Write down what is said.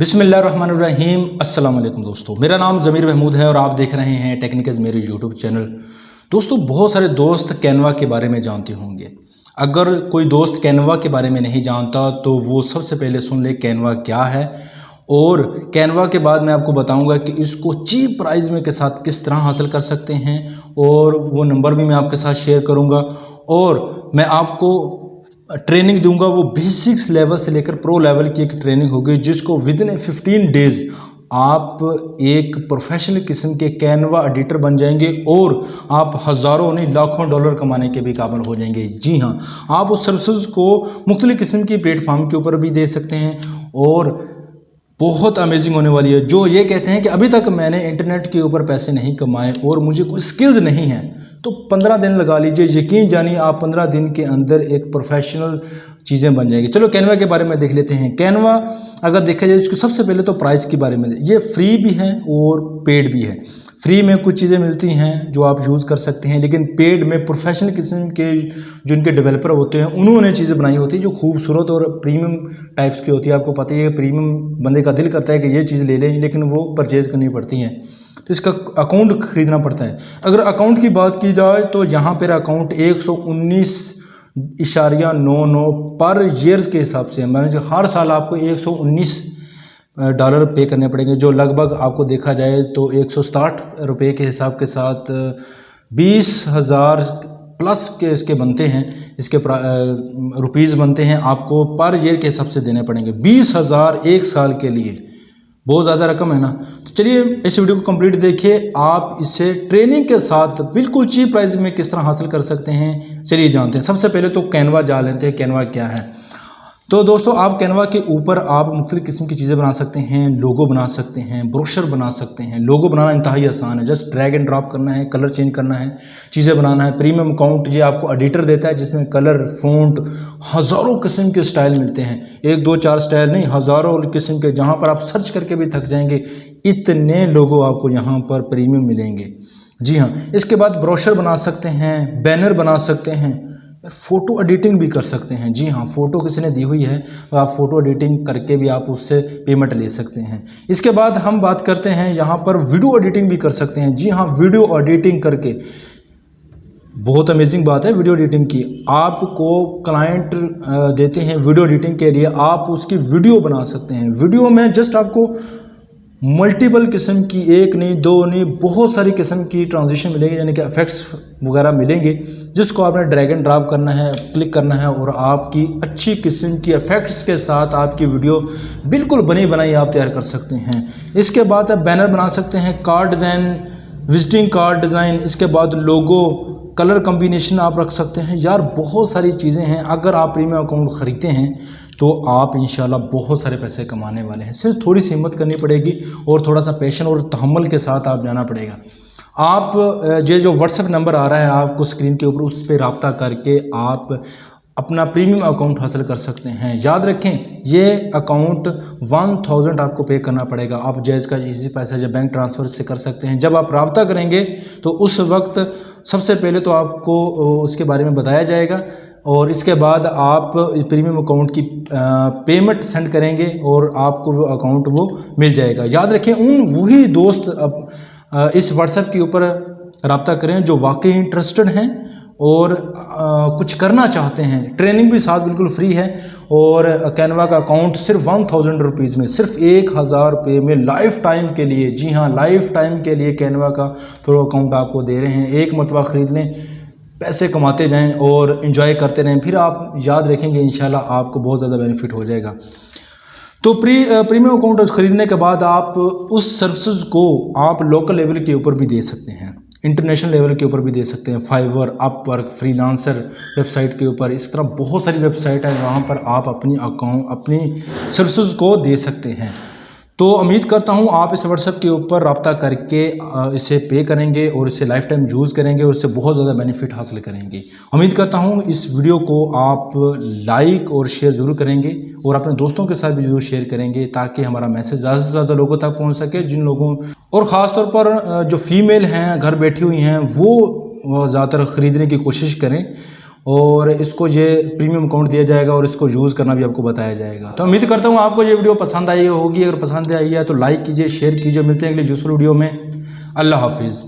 बिस्मिल्लाहिर्रहमानिर्रहीम। अस्सलाम वालेकुम दोस्तों, मेरा नाम ज़मीर महमूद है और आप देख रहे हैं टेक्निकल मेरे यूट्यूब चैनल। दोस्तों, बहुत सारे दोस्त कैनवा के बारे में जानते होंगे। अगर कोई दोस्त कैनवा के बारे में नहीं जानता तो वो सबसे पहले सुन ले कैनवा क्या है, और कैनवा के बाद मैं आपको बताऊंगा कि इसको चीप प्राइस में के साथ किस तरह हासिल कर सकते हैं, और वो नंबर भी मैं आपके साथ शेयर करूंगा। और मैं आपको ट्रेनिंग दूंगा, वो बेसिक्स लेवल से लेकर प्रो लेवल की एक ट्रेनिंग होगी जिसको विद इन 15 डेज आप एक प्रोफेशनल किस्म के कैनवा एडिटर बन जाएंगे और आप हज़ारों नहीं लाखों डॉलर कमाने के भी काबिल हो जाएंगे। जी हाँ, आप उस सर्विसेज को मुख्तलिफ किस्म की प्लेटफॉर्म के ऊपर भी दे सकते हैं और बहुत अमेजिंग होने वाली है। जो ये कहते हैं कि अभी तक मैंने इंटरनेट के ऊपर पैसे नहीं कमाए और मुझे कोई स्किल्स नहीं है, तो 15 दिन लगा लीजिए, यकीन जानिए आप 15 दिन के अंदर एक प्रोफेशनल चीज़ें बन जाएगी। चलो कैनवा के बारे में देख लेते हैं। कैनवा अगर देखा जाए इसको सबसे पहले तो प्राइस के बारे में, ये फ्री भी है और पेड भी है। फ्री में कुछ चीज़ें मिलती हैं जो आप यूज़ कर सकते हैं, लेकिन पेड में प्रोफेशनल किस्म के जो इनके डेवलपर होते हैं उन्होंने चीज़ें बनाई होती है जो खूबसूरत और प्रीमियम टाइप्स की होती है। आपको पता ही है, प्रीमियम बंदे का दिल करता है कि ये चीज़ ले लें, लेकिन वो परचेज़ करनी पड़ती हैं, तो इसका अकाउंट ख़रीदना पड़ता है। अगर अकाउंट की बात की जाए तो यहाँ पर अकाउंट 119.99 पर ईयर्स के हिसाब से, मैंने हर साल आपको $119 पे करने पड़ेंगे, जो लगभग आपको देखा जाए तो 160 रुपये के हिसाब के साथ 20,000 प्लस के इसके बनते हैं, इसके रुपीज़ बनते हैं। आपको पर ईयर के हिसाब से देने पड़ेंगे 20,000 एक साल के लिए, बहुत ज़्यादा रकम है ना। तो चलिए इस वीडियो को कंप्लीट देखिए, आप इसे ट्रेनिंग के साथ बिल्कुल चीप प्राइस में किस तरह हासिल कर सकते हैं, चलिए जानते हैं। सबसे पहले तो कैनवा जान लेते हैं, कैनवा क्या है। तो दोस्तों, आप कैनवा के ऊपर आप मुख्तलिफ किस्म की चीज़ें बना सकते हैं, लोगो बना सकते हैं, ब्रोशर बना सकते हैं। लोगो बनाना इंतहाई आसान है, जस्ट ड्रैग एंड ड्रॉप करना है, कलर चेंज करना है, चीज़ें बनाना है। प्रीमियम अकाउंट ये आपको एडिटर देता है जिसमें कलर, फ़ॉन्ट, हज़ारों किस्म के स्टाइल मिलते हैं। 1 2 4 स्टाइल नहीं, हज़ारों किस्म के, जहाँ पर आप सर्च करके भी थक जाएंगे, इतने लोगो आपको यहाँ पर प्रीमियम मिलेंगे। जी हाँ, इसके बाद ब्रोशर बना सकते हैं, बैनर बना सकते हैं, फ़ोटो एडिटिंग भी कर सकते हैं। जी हाँ, फ़ोटो किसी ने दी हुई है तो आप फ़ोटो एडिटिंग करके भी आप उससे पेमेंट ले सकते हैं। इसके बाद हम बात करते हैं यहाँ पर वीडियो एडिटिंग भी कर सकते हैं। जी हाँ, वीडियो एडिटिंग करके, बहुत अमेजिंग बात है वीडियो एडिटिंग की। आपको क्लाइंट देते हैं वीडियो एडिटिंग के लिए, आप उसकी वीडियो बना सकते हैं। वीडियो में जस्ट आपको मल्टीपल किस्म की, एक नहीं दो नहीं, बहुत सारी किस्म की ट्रांजिशन मिलेगी, यानी कि इफेक्ट्स वगैरह मिलेंगे, जिसको आपने ड्रैग एंड ड्रॉप करना है, क्लिक करना है और आपकी अच्छी किस्म की इफेक्ट्स के साथ आपकी वीडियो बिल्कुल बनी बनाई आप तैयार कर सकते हैं। इसके बाद आप बैनर बना सकते हैं, card design, visiting card design, इसके बाद लोगो, कलर कम्बिनेशन आप रख सकते हैं। यार बहुत सारी चीज़ें हैं। अगर आप प्रीमियम अकाउंट ख़रीदते हैं तो आप इंशाल्लाह बहुत सारे पैसे कमाने वाले हैं। सिर्फ थोड़ी सी हिम्मत करनी पड़ेगी और थोड़ा सा पैशन और तहम्मुल के साथ आप जाना पड़ेगा। आप ये जो व्हाट्सएप नंबर आ रहा है आपको स्क्रीन के ऊपर, उस पर रब्ता करके आप अपना प्रीमियम अकाउंट हासिल कर सकते हैं। याद रखें, ये अकाउंट 1000 आपको पे करना पड़ेगा। आप जायज़ का इसी पैसा जब बैंक ट्रांसफ़र से कर सकते हैं। जब आप रब्ता करेंगे तो उस वक्त सबसे पहले तो आपको उसके बारे में बताया जाएगा और इसके बाद आप प्रीमियम अकाउंट की पेमेंट सेंड करेंगे और आपको वो अकाउंट वो मिल जाएगा। याद रखें, वही दोस्त अब इस व्हाट्सएप के ऊपर रब्ता करें जो वाकई इंटरेस्टेड हैं और कुछ करना चाहते हैं। ट्रेनिंग भी साथ बिल्कुल फ्री है और कैनवा का अकाउंट सिर्फ 1000 रुपीज़ में, सिर्फ 1000 रुपये में लाइफ टाइम के लिए। जी हाँ, लाइफ टाइम के लिए कैनवा का प्रो अकाउंट आपको दे रहे हैं। एक मरतबा ख़रीद लें, पैसे कमाते जाएं और एंजॉय करते रहें, फिर आप याद रखेंगे इंशाल्लाह आपको बहुत ज़्यादा बेनिफिट हो जाएगा। तो प्रीमियम अकाउंट ख़रीदने के बाद आप उस सर्विसेज को आप लोकल लेवल के ऊपर भी दे सकते हैं, इंटरनेशनल लेवल के ऊपर भी दे सकते हैं। फाइवर, अपवर्क, फ्रीलांसर वेबसाइट के ऊपर, इस तरह बहुत सारी वेबसाइट है वहाँ पर आप अपनी सर्विसेज को दे सकते हैं। तो उम्मीद करता हूँ आप इस व्हाट्सएप के ऊपर रब्ता करके इसे पे करेंगे और इसे लाइफ टाइम यूज़ करेंगे और इससे बहुत ज़्यादा बेनिफिट हासिल करेंगे। उम्मीद करता हूँ इस वीडियो को आप लाइक और शेयर ज़रूर करेंगे और अपने दोस्तों के साथ भी ज़रूर शेयर करेंगे ताकि हमारा मैसेज ज़्यादा से ज़्यादा लोगों तक पहुँच सके। जिन लोगों, और ख़ास तौर पर जो फ़ीमेल हैं घर बैठी हुई हैं, वो ज़्यादातर ख़रीदने की कोशिश करें और इसको ये प्रीमियम अकाउंट दिया जाएगा और इसको यूज़ करना भी आपको बताया जाएगा। तो उम्मीद करता हूँ आपको ये वीडियो पसंद आई होगी। अगर पसंद आई है तो लाइक कीजिए, शेयर कीजिए। मिलते हैं अगले यूज़फुल वीडियो में। अल्लाह हाफिज़।